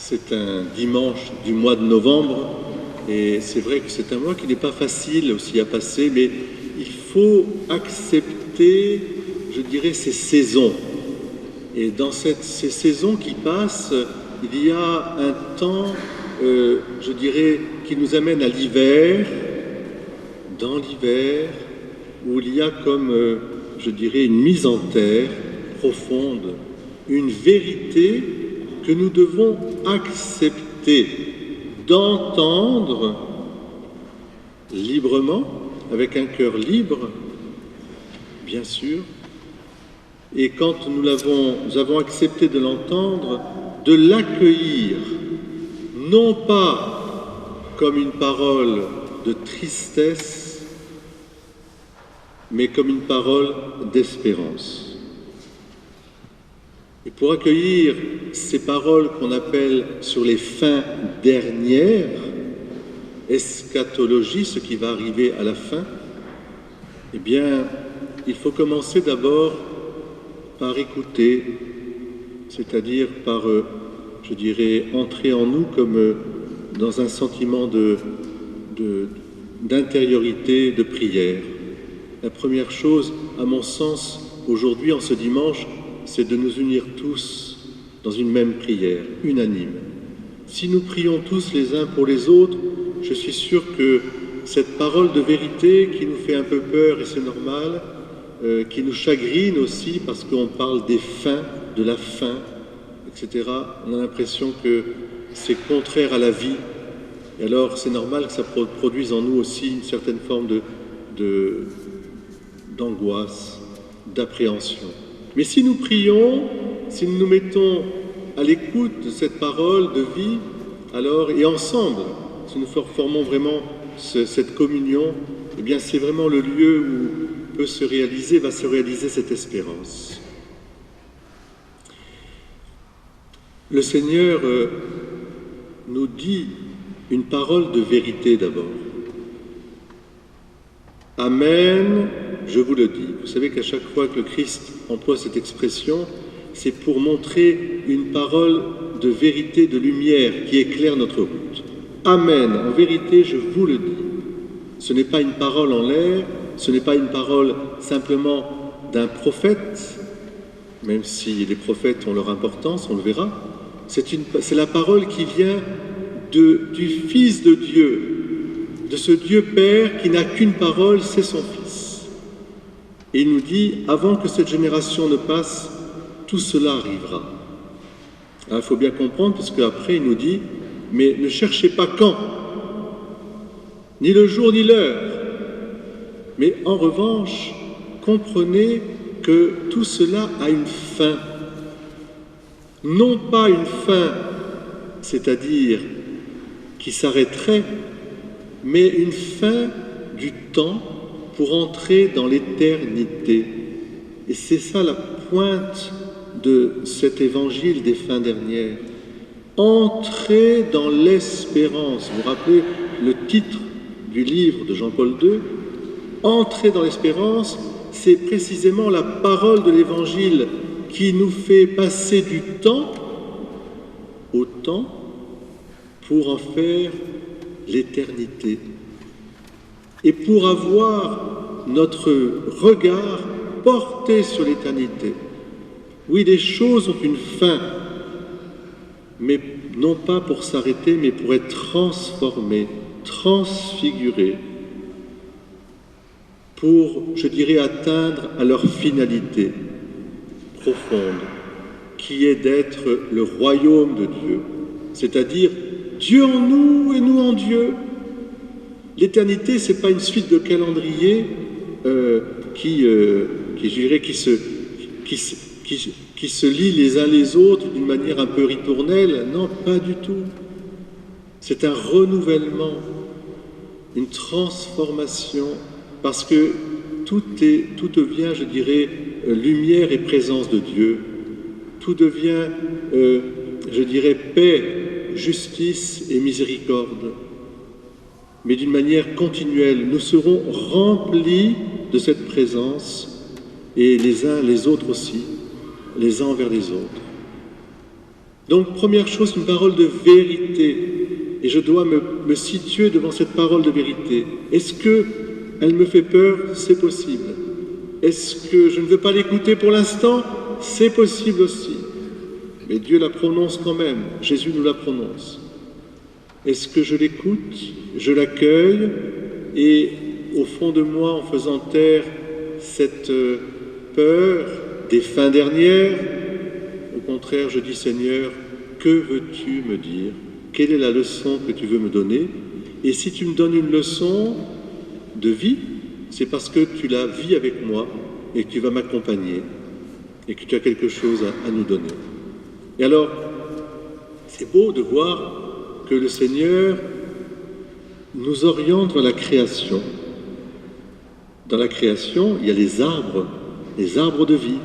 C'est un dimanche du mois de novembre et c'est vrai que c'est un mois qui n'est pas facile aussi à passer, mais il faut accepter, je dirais, ces saisons. Et dans ces saisons qui passent, il y a un temps, je dirais, qui nous amène à l'hiver, dans l'hiver, où il y a comme, je dirais, une mise en terre profonde, une vérité que nous devons accepter, d'entendre librement, avec un cœur libre, bien sûr, et quand nous avons accepté de l'entendre, de l'accueillir, non pas comme une parole de tristesse, mais comme une parole d'espérance. Et pour accueillir ces paroles qu'on appelle sur les fins dernières, eschatologie, ce qui va arriver à la fin, eh bien, il faut commencer d'abord par écouter, c'est-à-dire par, je dirais, entrer en nous comme dans un sentiment d'intériorité, de prière. La première chose, à mon sens, aujourd'hui, en ce dimanche, c'est de nous unir tous dans une même prière, unanime. Si nous prions tous les uns pour les autres, je suis sûr que cette parole de vérité qui nous fait un peu peur, et c'est normal, qui nous chagrine aussi parce qu'on parle des fins, de la fin, etc., on a l'impression que c'est contraire à la vie. Et alors c'est normal que ça produise en nous aussi une certaine forme d'angoisse, d'appréhension. Mais si nous prions, si nous nous mettons à l'écoute de cette parole de vie, alors, et ensemble, si nous formons vraiment cette communion, eh bien c'est vraiment le lieu où va se réaliser cette espérance. Le Seigneur nous dit une parole de vérité d'abord. Amen, je vous le dis. Vous savez qu'à chaque fois que le Christ emploie cette expression, c'est pour montrer une parole de vérité, de lumière qui éclaire notre route. Amen, en vérité, je vous le dis. Ce n'est pas une parole en l'air, ce n'est pas une parole simplement d'un prophète, même si les prophètes ont leur importance, on le verra. C'est la parole qui vient du Fils de Dieu, de ce Dieu Père qui n'a qu'une parole, c'est son Fils. Et il nous dit, avant que cette génération ne passe, tout cela arrivera. Alors, il faut bien comprendre, parce qu'après il nous dit, mais ne cherchez pas quand, ni le jour ni l'heure, mais en revanche, comprenez que tout cela a une fin. Non pas une fin, c'est-à-dire qui s'arrêterait, mais une fin du temps pour entrer dans l'éternité. Et c'est ça la pointe de cet évangile des fins dernières. Entrer dans l'espérance. Vous vous rappelez le titre du livre de Jean-Paul II? Entrer dans l'espérance, c'est précisément la parole de l'évangile qui nous fait passer du temps au temps pour en faire l'éternité. Et pour avoir notre regard porté sur l'éternité. Oui, les choses ont une fin, mais non pas pour s'arrêter, mais pour être transformées, transfigurées, pour, je dirais, atteindre à leur finalité profonde, qui est d'être le royaume de Dieu, c'est-à-dire Dieu en nous et nous en Dieu. L'éternité, ce n'est pas une suite de calendriers qui se lient les uns les autres d'une manière un peu ritournelle. Non, pas du tout. C'est un renouvellement, une transformation, parce que tout devient, je dirais, lumière et présence de Dieu. Tout devient, je dirais, paix, justice et miséricorde. Mais d'une manière continuelle, nous serons remplis de cette présence, et les uns les autres aussi, les uns envers les autres. Donc, première chose, une parole de vérité. Et je dois me situer devant cette parole de vérité. Est-ce qu'elle me fait peur? C'est possible. Est-ce que je ne veux pas l'écouter pour l'instant? C'est possible aussi. Mais Dieu la prononce quand même. Jésus nous la prononce. Est-ce que je l'écoute? Je l'accueille et au fond de moi, en faisant taire cette peur des fins dernières, au contraire, je dis Seigneur, que veux-tu me dire? Quelle est la leçon que tu veux me donner? Et si tu me donnes une leçon de vie, c'est parce que tu la vis avec moi et que tu vas m'accompagner et que tu as quelque chose à nous donner. Et alors, c'est beau de voir que le Seigneur nous oriente vers la création. Dans la création, il y a les arbres de vie,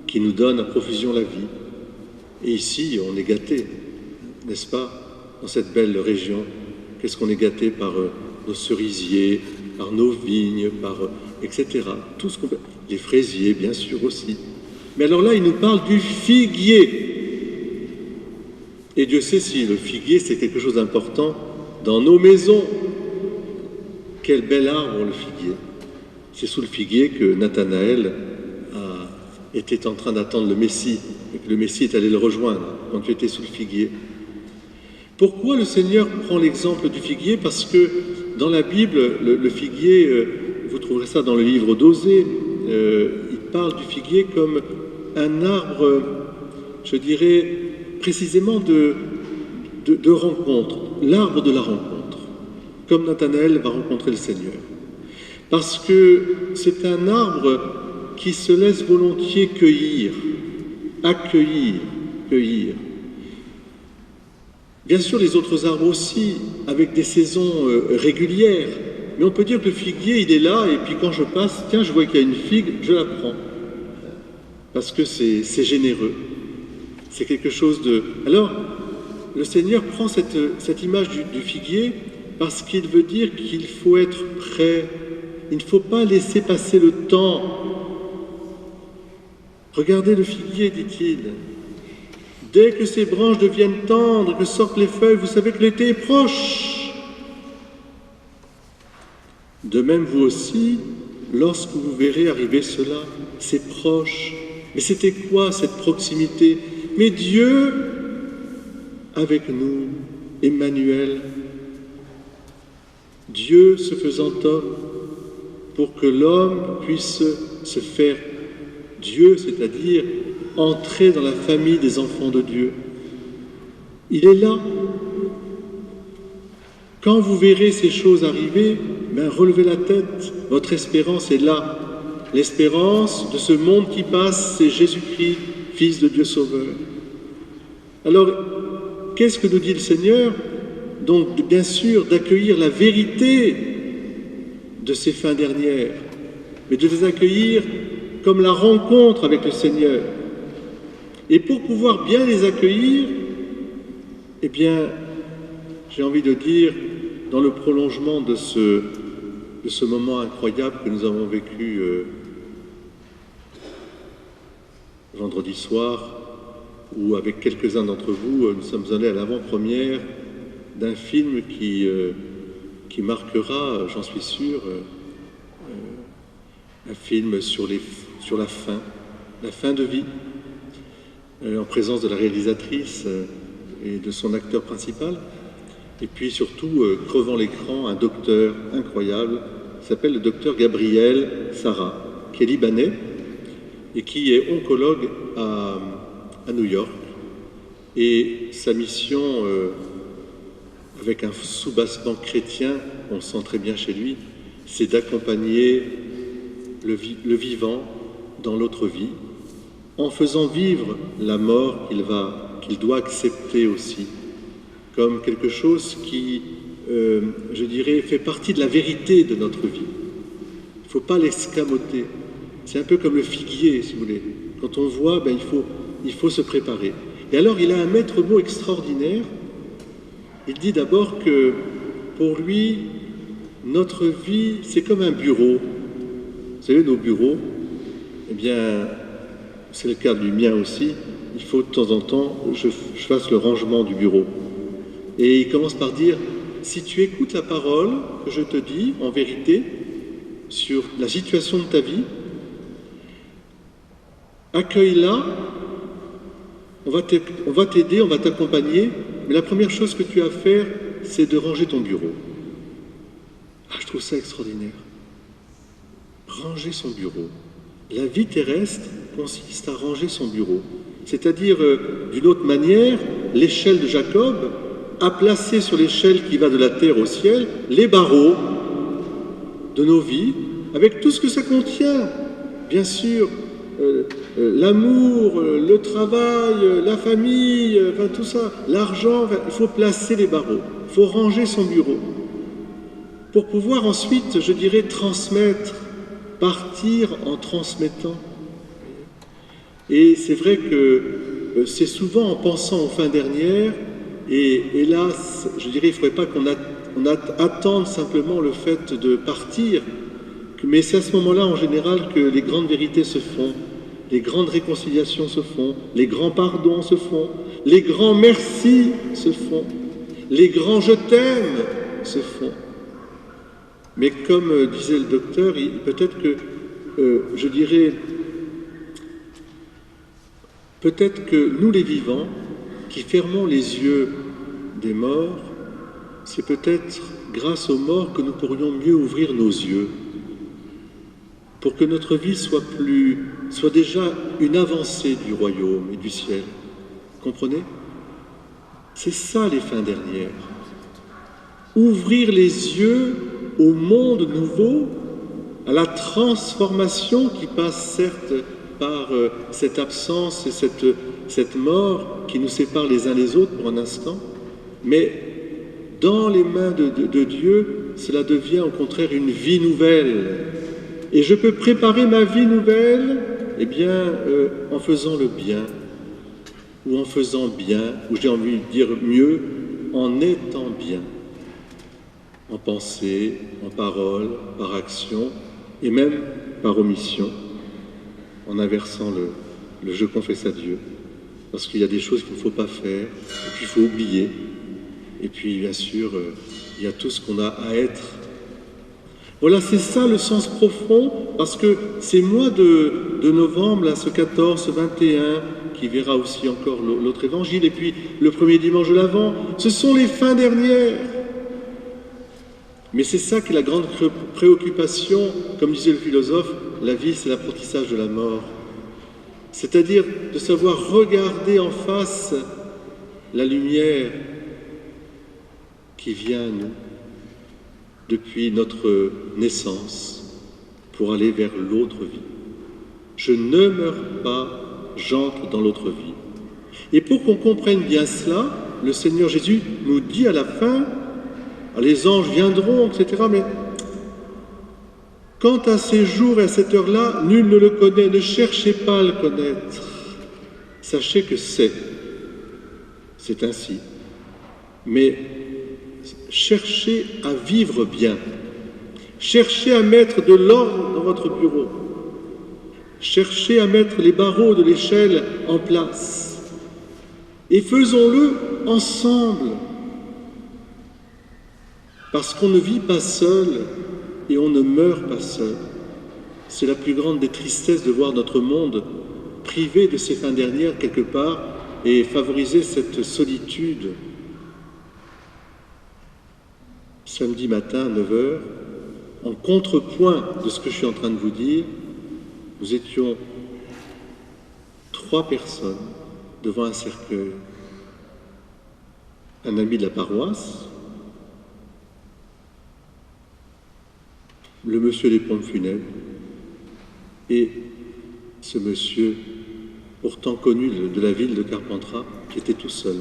qui nous donnent à profusion la vie. Et ici, on est gâté, n'est-ce pas, dans cette belle région. Qu'est-ce qu'on est gâté par nos cerisiers, par nos vignes, par etc. Tout ce qu'on peut. Les fraisiers, bien sûr aussi. Mais alors là, il nous parle du figuier. Et Dieu sait si le figuier, c'est quelque chose d'important dans nos maisons. Quel bel arbre, le figuier. C'est sous le figuier que Nathanaël était en train d'attendre le Messie, et que le Messie est allé le rejoindre quand tu étais sous le figuier. Pourquoi le Seigneur prend l'exemple du figuier? Parce que dans la Bible, le figuier, vous trouverez ça dans le livre d'Osée, il parle du figuier comme un arbre, je dirais, précisément de rencontre, l'arbre de la rencontre, comme Nathanaël va rencontrer le Seigneur. Parce que c'est un arbre qui se laisse volontiers cueillir, accueillir, cueillir. Bien sûr, les autres arbres aussi, avec des saisons régulières, mais on peut dire que le figuier, il est là, et puis quand je passe, tiens, je vois qu'il y a une figue, je la prends. Parce que c'est généreux. C'est quelque chose de... Alors, le Seigneur prend cette image du figuier parce qu'il veut dire qu'il faut être prêt. Il ne faut pas laisser passer le temps. Regardez le figuier, dit-il. Dès que ses branches deviennent tendres, que sortent les feuilles, vous savez que l'été est proche. De même, vous aussi, lorsque vous verrez arriver cela, c'est proche. Mais c'était quoi cette proximité? Mais Dieu avec nous, Emmanuel, Dieu se faisant homme, pour que l'homme puisse se faire Dieu, c'est-à-dire entrer dans la famille des enfants de Dieu. Il est là. Quand vous verrez ces choses arriver, relevez la tête, votre espérance est là. L'espérance de ce monde qui passe, c'est Jésus-Christ, Fils de Dieu Sauveur. Alors, qu'est-ce que nous dit le Seigneur? Donc, bien sûr, d'accueillir la vérité de ces fins dernières, mais de les accueillir comme la rencontre avec le Seigneur. Et pour pouvoir bien les accueillir, eh bien, j'ai envie de dire, dans le prolongement de ce moment incroyable que nous avons vécu vendredi soir, où avec quelques-uns d'entre vous, nous sommes allés à l'avant-première d'un film qui marquera, j'en suis sûr, un film sur la fin de vie, en présence de la réalisatrice et de son acteur principal, et puis surtout, crevant l'écran, un docteur incroyable, qui s'appelle le docteur Gabriel Sarah, qui est libanais et qui est oncologue à New York. Et sa mission, avec un soubassement chrétien, on le sent très bien chez lui, c'est d'accompagner le vivant dans l'autre vie, en faisant vivre la mort qu'il doit accepter aussi, comme quelque chose qui, je dirais, fait partie de la vérité de notre vie. Il ne faut pas l'escamoter. C'est un peu comme le figuier, si vous voulez. Quand on voit, il faut se préparer. Et alors, il a un maître mot extraordinaire. Il dit d'abord que, pour lui, notre vie, c'est comme un bureau. Vous savez, nos bureaux, eh bien, c'est le cas du mien aussi. il faut de temps en temps, je fasse le rangement du bureau. Et il commence par dire, si tu écoutes la parole que je te dis, en vérité, sur la situation de ta vie, accueille-la, on va t'aider, on va t'accompagner, mais la première chose que tu as à faire, c'est de ranger ton bureau. Ah, je trouve ça extraordinaire. Ranger son bureau. La vie terrestre consiste à ranger son bureau. C'est-à-dire, d'une autre manière, l'échelle de Jacob a placé sur l'échelle qui va de la terre au ciel les barreaux de nos vies, avec tout ce que ça contient. Bien sûr, l'amour, le travail, la famille, enfin tout ça, l'argent, il faut placer les barreaux, il faut ranger son bureau pour pouvoir ensuite, je dirais, transmettre, partir en transmettant. Et c'est vrai que c'est souvent en pensant aux fins dernières, et hélas, je dirais, il ne faudrait pas qu'on attende simplement le fait de partir, mais c'est à ce moment-là, en général, que les grandes vérités se font, les grandes réconciliations se font, les grands pardons se font, les grands merci se font, les grands je t'aime se font. Mais comme disait le docteur, peut-être que, je dirais, peut-être que nous les vivants, qui fermons les yeux des morts, c'est peut-être grâce aux morts que nous pourrions mieux ouvrir nos yeux, pour que notre vie soit déjà une avancée du royaume et du ciel. Comprenez? C'est ça les fins dernières. Ouvrir les yeux au monde nouveau, à la transformation qui passe certes par cette absence et cette mort qui nous sépare les uns les autres pour un instant, mais dans les mains de Dieu, cela devient au contraire une vie nouvelle. Et je peux préparer ma vie nouvelle, eh bien, en faisant le bien, ou en faisant bien, ou j'ai envie de dire mieux, en étant bien, en pensée, en parole, par action, et même par omission, en inversant le je confesse à Dieu, parce qu'il y a des choses qu'il ne faut pas faire, et puis il faut oublier, et puis bien sûr, il y a tout ce qu'on a à être. Voilà, c'est ça le sens profond, parce que ces mois de novembre, là, ce 14, ce 21, qui verra aussi encore l'autre évangile, et puis le premier dimanche de l'Avent, ce sont les fins dernières. Mais c'est ça qui est la grande préoccupation, comme disait le philosophe, la vie c'est l'apprentissage de la mort. C'est-à-dire de savoir regarder en face la lumière qui vient à nous depuis notre naissance pour aller vers l'autre vie. Je ne meurs pas, j'entre dans l'autre vie. Et pour qu'on comprenne bien cela, le Seigneur Jésus nous dit à la fin, les anges viendront, etc. Mais quant à ces jours et à cette heure-là, nul ne le connaît, ne cherchez pas à le connaître. Sachez que c'est ainsi. Mais cherchez à vivre bien. Cherchez à mettre de l'ordre dans votre bureau. Cherchez à mettre les barreaux de l'échelle en place. Et faisons-le ensemble. Parce qu'on ne vit pas seul et on ne meurt pas seul. C'est la plus grande des tristesses de voir notre monde privé de ses fins dernières quelque part et favoriser cette solitude. Samedi matin à 9h, en contrepoint de ce que je suis en train de vous dire, nous étions 3 personnes devant un cercueil. Un ami de la paroisse, le monsieur des pompes funèbres, et ce monsieur, pourtant connu de la ville de Carpentras, qui était tout seul,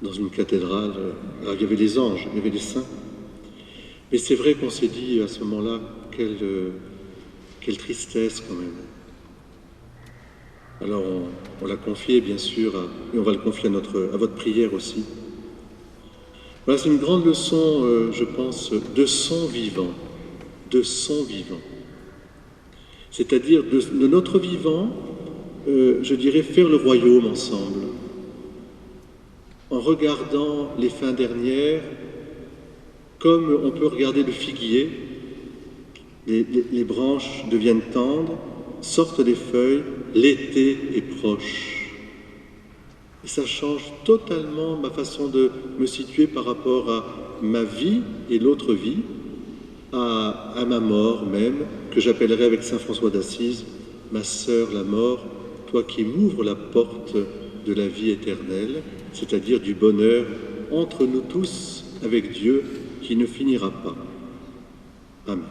dans une cathédrale. Alors, il y avait les anges, il y avait les saints. Mais c'est vrai qu'on s'est dit à ce moment-là, quelle tristesse quand même. Alors on l'a confié bien sûr, et on va le confier à votre prière aussi. Voilà, c'est une grande leçon, je pense, de son vivant. De son vivant. C'est-à-dire de notre vivant, je dirais, faire le royaume ensemble. En regardant les fins dernières, comme on peut regarder le figuier, les branches deviennent tendres, sortent des feuilles, l'été est proche. Et ça change totalement ma façon de me situer par rapport à ma vie et l'autre vie, à ma mort même, que j'appellerai avec saint François d'Assise, ma sœur la mort, toi qui m'ouvres la porte de la vie éternelle, c'est-à-dire du bonheur entre nous tous avec Dieu qui ne finira pas. Amen.